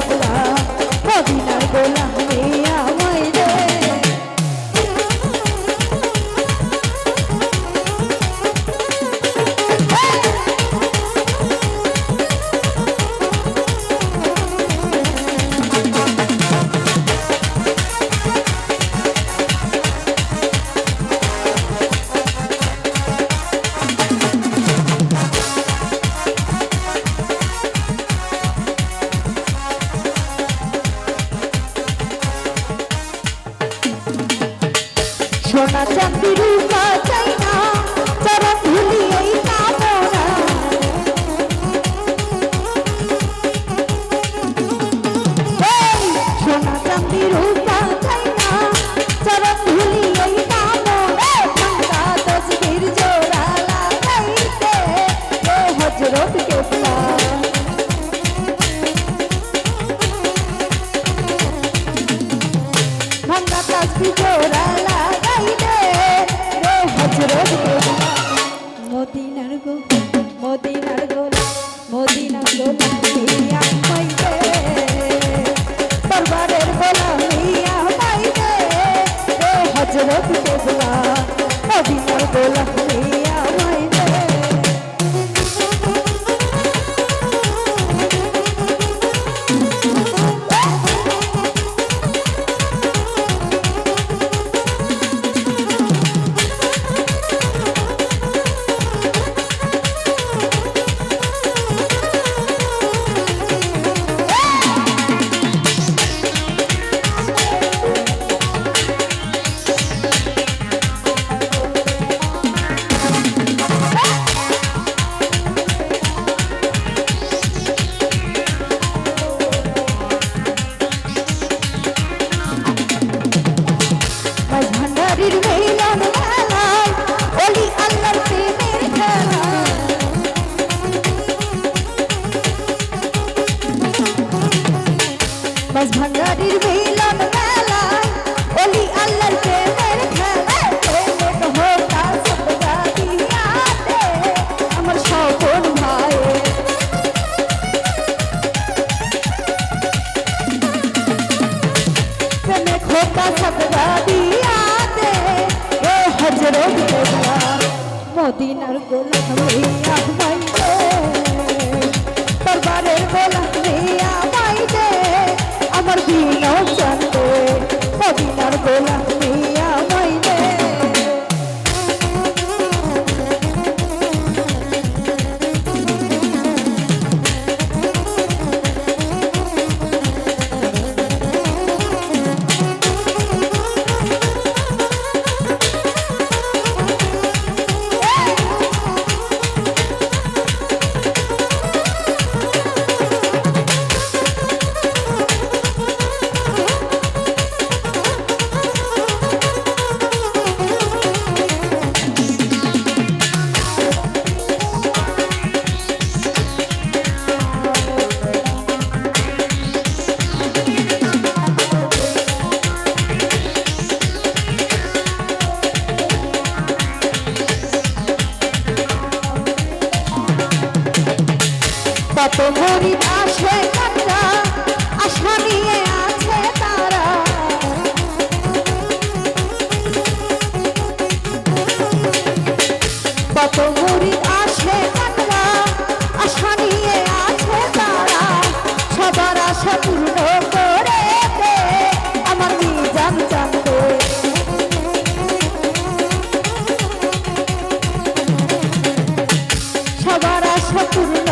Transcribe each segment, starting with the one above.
কেবলা মদিনার গোলাম রে আমায় রে সোনা চাঁদি রূপা চাই না চরণ ধুলি এই কামনা সোনা চাঁদি রূপা চাই না চরণ ধুলি এই কামনা ভাঙা তসবির জোড়া লাগাইতে ও হযরত কেবলা ভাঙা তসবির জোড়া মদিনার গো মদিনার গোলা মদিনার গোলা মিয়া মাইরে দরবারের গোলা মিয়া মাইরে ও হযরত কেবলা মদিনার গোলা মিয়া মাইরে বাস ভান্ডারির মিলন মেলায় ওলি আল্লাহর প্রেমের খেলায় প্রেমের হোতা সবদা দিয়াতে আমার স্বপন ভাই প্রেমের হোতা সবদা দিয়াতে ও হযরত কেবলা মদিনার গোলাম মিয়া মাইরে দরবারের গোলাম মিয়া মাইরে আমার দিনও জানতে মদিনার গোলাম মিয়া মাইরে কত মুরিদ আসে কাটরা আশা নিয়ে আছে তারা কত মুরিদ আসে কাটরা আশা নিয়ে আছে তারা সবার আশা পূর্ণ করে দে আমার মিজান জানতে সবার আশা পূর্ণ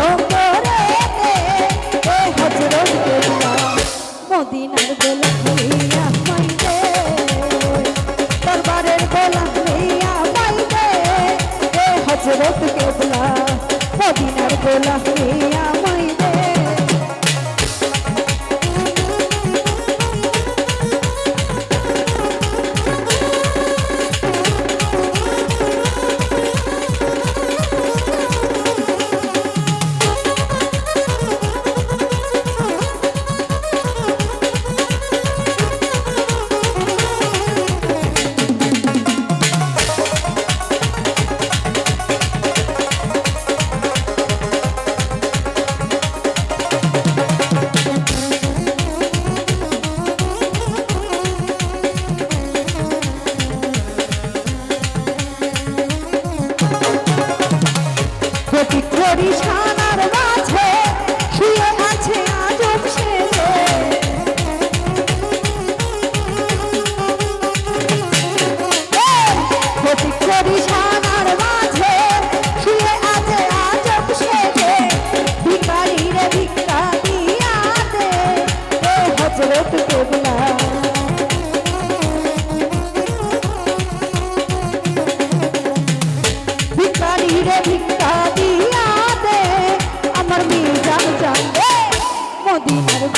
মদিনার গোলাম মিয়া মাইরে দরবারের গোলাম মিয়া মাইরে ও হযরত কেবলা মদিনার গোলাম মিয়া মাইরে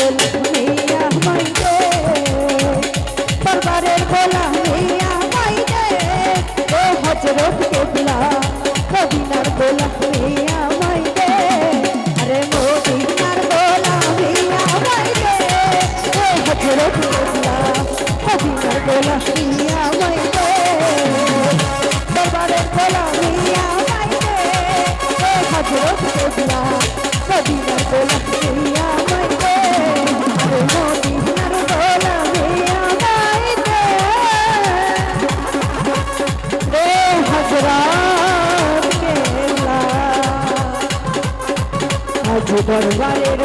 গোলামিয়া মাইদে দরবারের গোলামিয়া মাইদে ও হযরত কেবলা মদিনার গোলামিয়া মাইদে আরে মদিনার গোলামিয়া মাইদে ও হযরত কেবলা মদিনার গোলামিয়া মাইদে দরবারের গোলামিয়া মাইদে ও হযরত কেবলা মদিনার গোলামিয়া মাইদে আরে মদিনার গোলামিয়া মাইদে রে হযরত কেবলা আজ দরবারের